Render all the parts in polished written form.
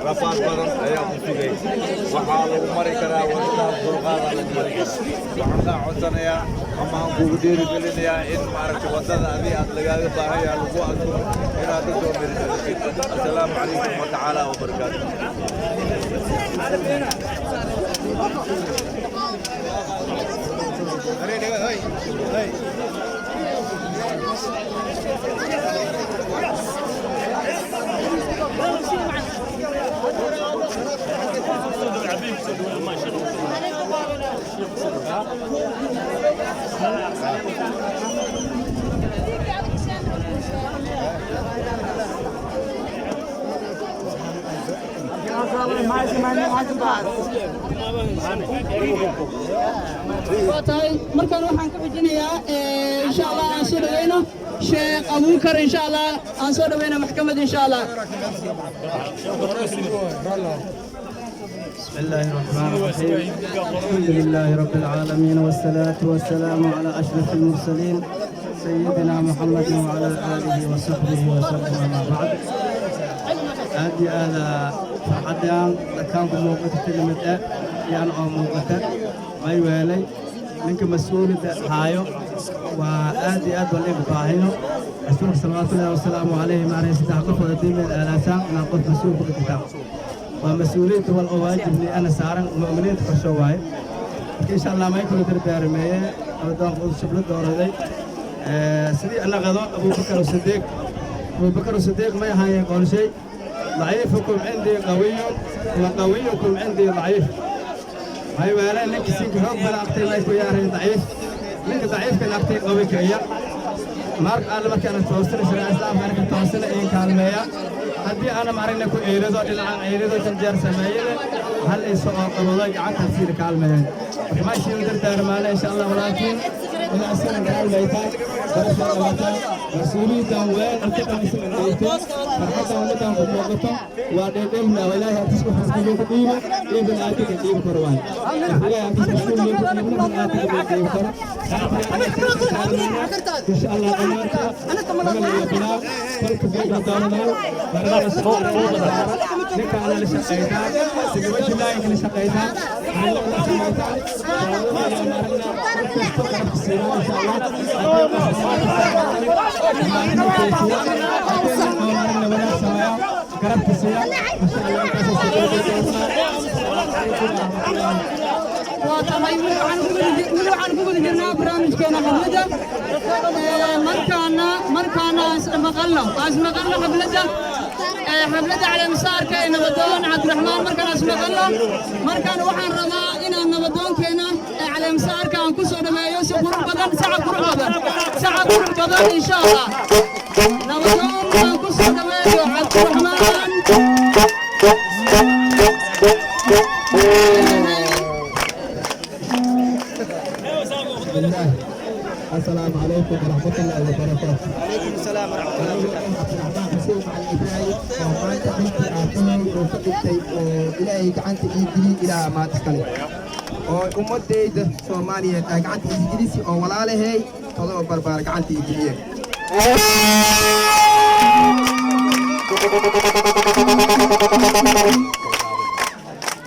rafaad badan ayaa ku sugay waxaa lagu mari karaa wadada dulqaada lagu mari karaa waxaan kaa codsanayaa ama aan kugu dhiirigelinayaa in maaragtay wadada adii aad lagaaga baahan yahay lagu adko inaad ka soo mirisadatid assalaamu calaykum watacaala wabarakaatu markaan waxaan ka bixinayaa insha Allah aan soo dhaweyno Sheekh Abuukar insha Allah aan soo dhaweyno maxkamad insha Allah بسم الله الرحمن الرحيم الحمد لله رب العالمين والصلاة والسلام على أشرف المرسلين سيدنا محمد وعلى آله وصحبه وسلم أما بعد هذه هذا فحديان كان موقت كلمة يعني أو موقت ما يوالي منك مسؤول هايو وآدي واللي بطاهينه رسول صلى الله وسلم عليه مع رئيس تحقق ودين من الآلاسان نقول مسؤول بالكتاب ومسؤوليته والواجب اللي أنا سارن مؤمنين تخشواي إن شاء الله ما يكون تربية رمية أو دام خذ شبل الدورة دي سيدي أنا غضا أبو بكر الصديق أبو بكر الصديق ما يهاي يقول شيء ضعيفكم عندي قوي وقويكم عندي ضعيف هاي ولا لك سيك حب بلا أختي ما يكون يارين ضعيف لك ضعيف كان أختي قوي كيا مارك أنا ما كانت توصل شرع الإسلام كانت توصل إيه كلمة هدي أنا معرفة كل إيرادو إلى عن إيرادو تنجر سمايله هل إسقاط قبضة عن تفسير كلمة ما شيء يقدر تعمله إن شاء الله ولكن إن أصلا كلمة يتاج برشة الله رسولي تنوين أنتم مسلمين أيتم فرحة أمتهم بموقتهم وادهم لا ولا يتسكوا حسبوا كتيبة إبن آتي كتيبة كروان ولا يتسكوا من آتي كتيبة كروان إن شاء الله أنا كمان أنا فرق بين دارنا لك على الشقيتان سجوش الله يمكن الشقيتان حملة على مسار كأن نبضون عبد الرحمن مركان اسمه الله مركان وحن رما إن نبضون كنا على مسار كان كسر ما يوسف قرب بدن ساعة قرب بدن إن شاء الله نبضون كان كسر ما يوسف عبد الرحمن السلام عليكم ورحمة الله وبركاته. عليكم السلام ورحمة الله وبركاته. إلهي كعنت إيدي إلى ما تكلم. وأمتي سومالية كعنت إيدي أو ولا له تضرب بربار كعنت إيدي.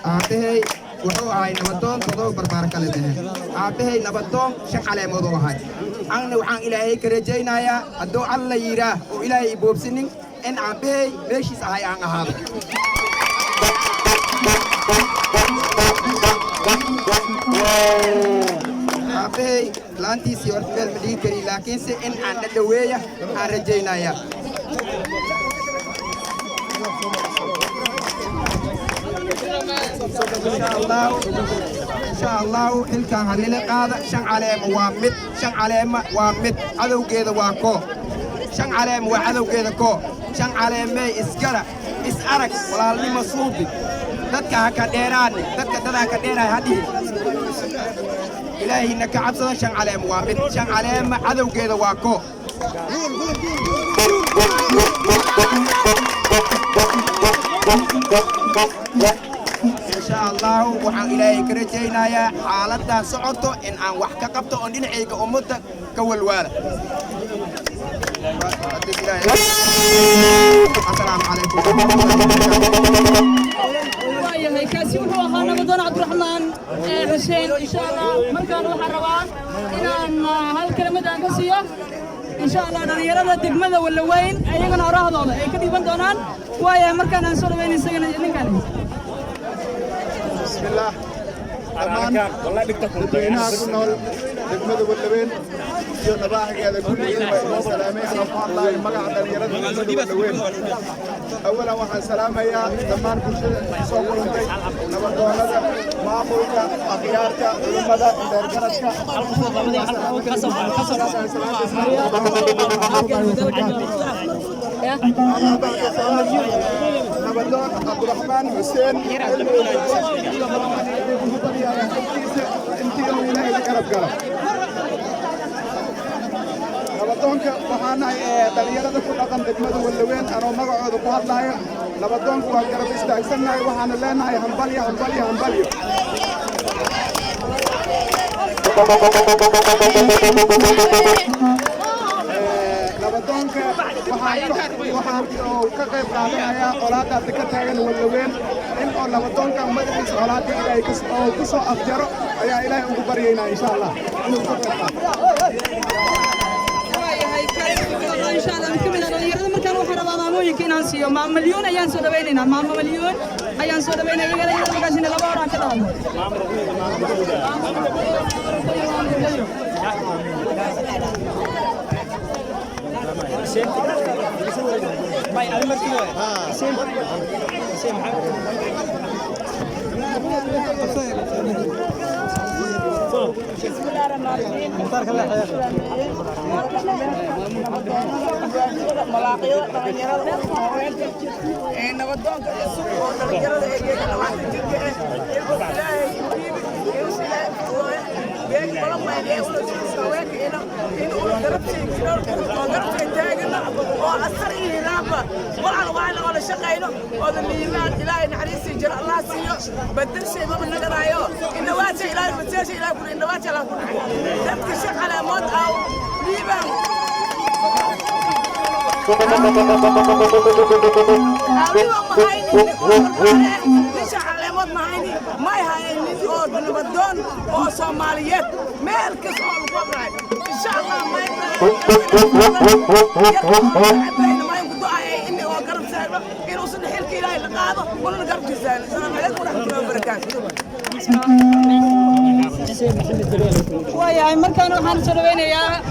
أعطيه wuxuu ahay nabadoon todoba barbaar kale dhahe aabahay nabadoon shan caleemood oo ahay anna waxaan ilaahay ka rajaynayaa hadduu alla yidhaah oo ilaahay boobsinin in aabahay meeshiis ahay aan ahaado aabahay laantiisii horta meel ma dhigi karin laakiinse in aan dhadhaweeya aan rajaynayaa إن شاء الله حلك هنلي قاعدة شن عليهم وامد شن عليهم وامد عدو كذا واكو شن عليهم وعدو كذا كو شن عليهم إسكرة إسأرك ولا لي مصوبي تدك هكذا كديران هذه إلهي إنك عبصة شن عليهم وامد شن عليهم عدو كذا واكو إن شاء الله وحن إلهي كرجينا يا حالتها صعدته إن عن وحكة قبته أن نعيق أمتك كوالوالة السلام عليكم. waayahay kaasi wuxuu ahaa nabadoon cabdiraxmaan xuseen insha allah markaan waxaan rabaa inaan hal kelimad aan ka siiyo insha allah dhalinyarada degmada Walaweyn ayagana orahdooda ay ka dhiban doonaan waayahay markaan aan soo dhaweyn isagana ninkan bismillah amaan wallahi dhigta dadweynaha ku nool degmada Walaweyn iyo nabaahigeeda kulligeed way soo salaamayaan wallahi magaca dhalinyarada Walaweyn أولاً وحن سلامة يا زمان كل شيء صوّر عندي نبضونك معقولك أخيارك علماء درجاتك نبضون عبد الرحمن حسين انتي يوم إلهي ذكرت قرب نبضونك وحنا دليلة كل رقم دكمة واللوين أنا مقعد وقعد لاي نبضونك وقرب استعجلنا وحنا لنا همبلي همبلي همبلي نبضونك وحنا كقيب قادنا أولاد دكتين واللوين إن نبضونك مدرس أولاد إلهي كسو أفجر يا إلهي أمبرينا إن شاء الله إن شاء الله نكمل اليوم مركان وحنا ضامنين إن نسيو مع مليون أيام سودبيننا مع مليون أيام سودبيننا يقدر يقدر كاسين لبارة كذا بسم الله الرحمن الرحيم. مختار كله خير. ملاقيه تغيرت. إن ودون تغيرت. بيجي ولا ما يجي ولا سويك هنا قربت تاجنا وأثر هنا ولا ولا شقينا وهذا اللي إلهي نحريس يجرى الله سيو بدل شيء ما من نقرايو إنه واجه إلهي بتشي إلهي كل إنه واجه لا كل تبكي شق على موت أو ليبان ليش على موت معيني ما هاي النزول بنبدون أو صوماليات مالك صوم فبراير إن شاء الله ما ما يقولوا إني هو قرب سالفة إنه وصل حلك إلهي لقاضة ولا قرب جزال السلام عليكم ورحمة الله وبركاته. ويا مركان وحنا سلوين يا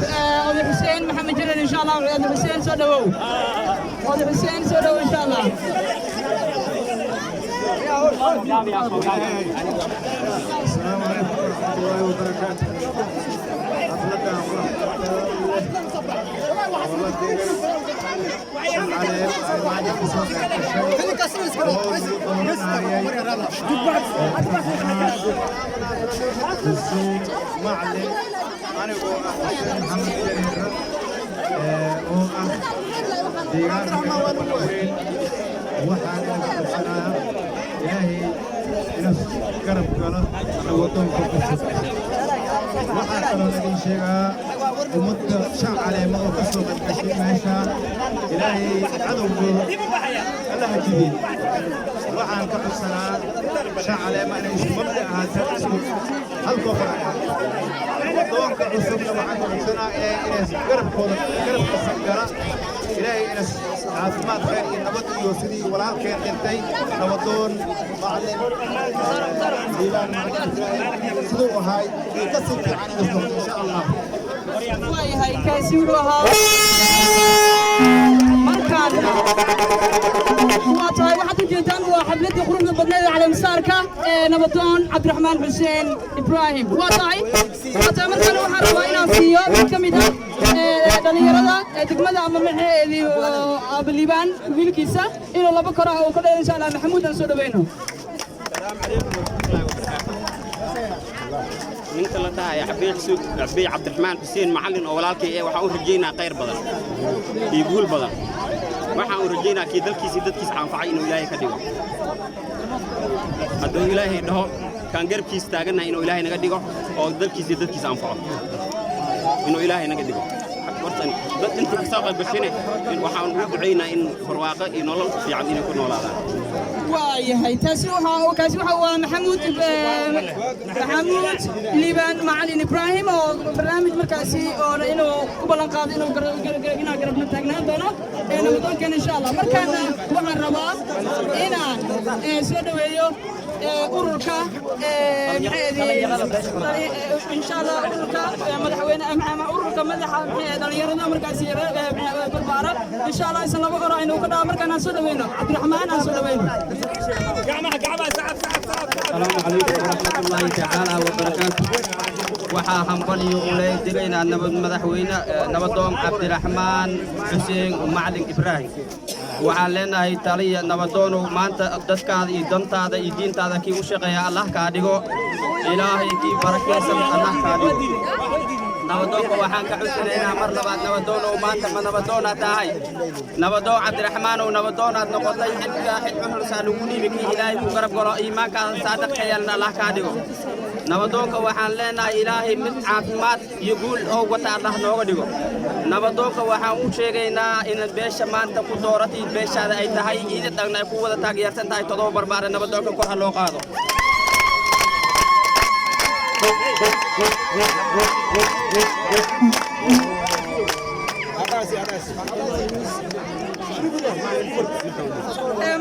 أبو حسين محمد جلال إن شاء الله وأبو حسين سودو أبو حسين سودو إن شاء الله. السلام عليكم ورحمة الله وبركاته. معلم أنا محمد ديار وحنا إلهي نفس كرب قال وطن كفر وحنا كنا نشجع ومد شع على ما قصوا بالتشريع ماشى إلهي عدو الله جديد وحنا كفر سنة شع على ما نسمع هذا هل كفر وطن كعصب وحنا سنة إلهي كرب قال كرب قصة إلهي نفس عافمات خير نبض يوسدي ولا كان انتي نبضون معلم ديوان سلوك هاي يكسر عن نفسه إن شاء الله. هاي كسروها مركان وطاي واحد جدًا وحبلتي خروج البرنامج على مسارك نبضون عبد الرحمن حسين إبراهيم وطاي مركان وحرب وين فيه كميدا dhalinyarada degmada ama maxay abliban wiilkiisa inuu laba koro oo ka dheer insha Allah Maxamuud aan soo dhaweeyno ninka la dhahay Cabdi Cabdiraxmaan Xuseen macallin oo walaalkay waxa uu rajeynaa khayr badan iyo guul badan waxa uu rajeynaa kii dalkiisa dadkiisa anfacay inuu Ilaahay ka dhigo hadduu Ilaahay dhaho kan garabkiisa taagana inuu Ilaahay naga dhigo oo dalkiisa dadkiisa anfaco inuu Ilaahay naga dhigo hortan dad inta ka soo qayb gashay waxaan ugu duceynaa in barwaaqo iyo nolol fiican inay ku noolaadaan waayahay taasi waxa waa maxamuud liibaan macalin ibraahim oo barnaamij markaasi oo inuu ku ballan qaado inuu garabna taagnaan doono nabadoonkeen insha allah markaana waxaan rabaa inaan soo dhaweeyo ururka insha allah ururka madaxweyne ururka madaxa dhalinyarada markaasi barbaara insha allah isan laba hore aynu ka dhawa markaan aan soo dhaweyno cabdiraxmaan aan soo dhaweyno السلام عليكم ورحمة الله تعالى وبركاته waxaa hambaliyo u leey digaynaa madaxweyne nabadoon cabdiraxmaan xuseen macalin ibraahim waxaan leenahay taliya nabadoonow maanta dadkaada iyo dantaada iyo diintaada kii u shaqeeya allah kaa dhigo ilaahay kii barakeysan allah kaa dhigo nabadoonka waxaan ka cusanaynaa mar labaad nabadoonow maanta ma nabadoonaad tahay nabadoon cabdiraxmaanow nabadoonaad noqotay xilkaa xil cuhursaa lagu dhiibi kii ilaahay ku garab galo iimaankaada saadiq ka yeelna allah kaa dhigo nabadoonka waxaan leenahay ilaahay mid caafimaad iyo guul oo wata allah nooga dhigo nabadoonka waxaan u sheegaynaa inaad beesha maanta ku dooratay beeshaada ay tahay iida dhagna ay ku wada taageersan tahay todoba barbaare nabadoonka kor ha loo qaado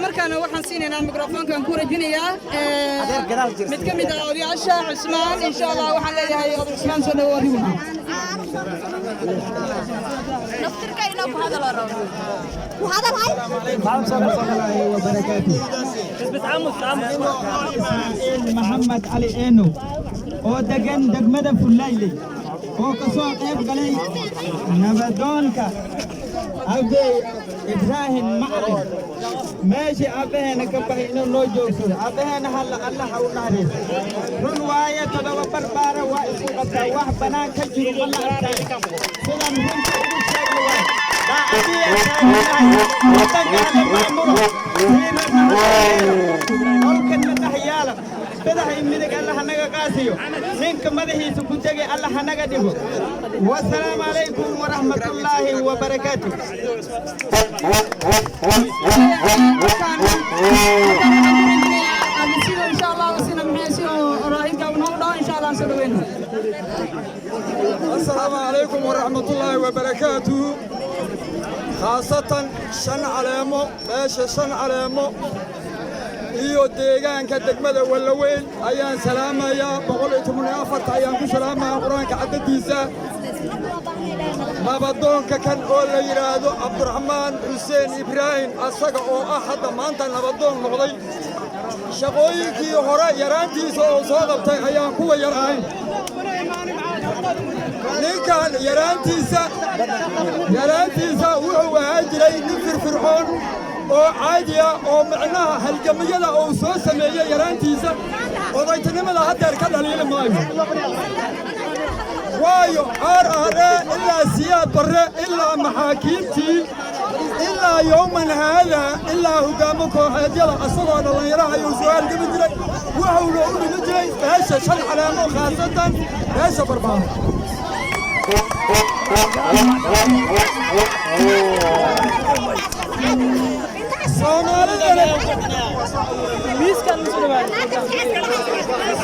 markaana waxaan siinaynaa mikrofoonkan ku rajinayaa mid ka mid ah odayaasha cusmaan insha allah waxaan leeyahay oday cusmaan soo dhawo adigu محمد علي إنو oo degan degmada Fullayle oo ka soo qayb galay nabadoonka Abdi Ibrahim Macalin meeshii aabbaheena ka baxay inuu noo joogsado aabbaheena allah ha u naxariiso run waaye todoba barbaara waa isku qabtaa wax bannaan ka jiro ma la arkay sidan runta ugu sheegno waa daacadiya wadankaana maamulo holkan la dhex yaala madaxay midig allah naga qaasiyo ninka madaxiisa ku tegay allah naga dhigo wassalaamu calaykum waraxmatullaahi wabarakaatuh السلام عليكم ورحمة الله وبركاته خاصة شن علامو ماشي شن علامو iyo deegaanka degmada Walaweyn ayaan salaamaya 114 ayaan ku salaamaya quraanka cadadiisa nabadoonka kan oo la yiraahdo Cabdiraxmaan Xuseen Ibraahim asaga oo ah hadda maanta nabadoon noqday shaqooyinkii hore yaraantiisa oo soo qabtay ayaan kuwa yarayn ninkan yaraantiisa wuxuu ahaa jiray nin firfircoon oo caadiya oo macnaha halgamiyada oo soo sameeyay yaraantiisa odaytinimada haddeer ka dhaliili maayo waayo RRA ilaa siyaad barre ilaa maxaakiimtii ilaa yowman haada ilaa hogaamo kooxeedyada asagoo dhallinyaraha ayuu soo halgami jiray wuxuuna u dhigi jiray beesha shan caleemo khaasatan beesha barbaaro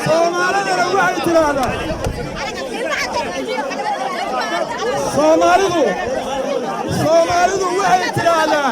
soomaalidana waxay tidhaahdaa soomaalidu waxay tidhaahdaa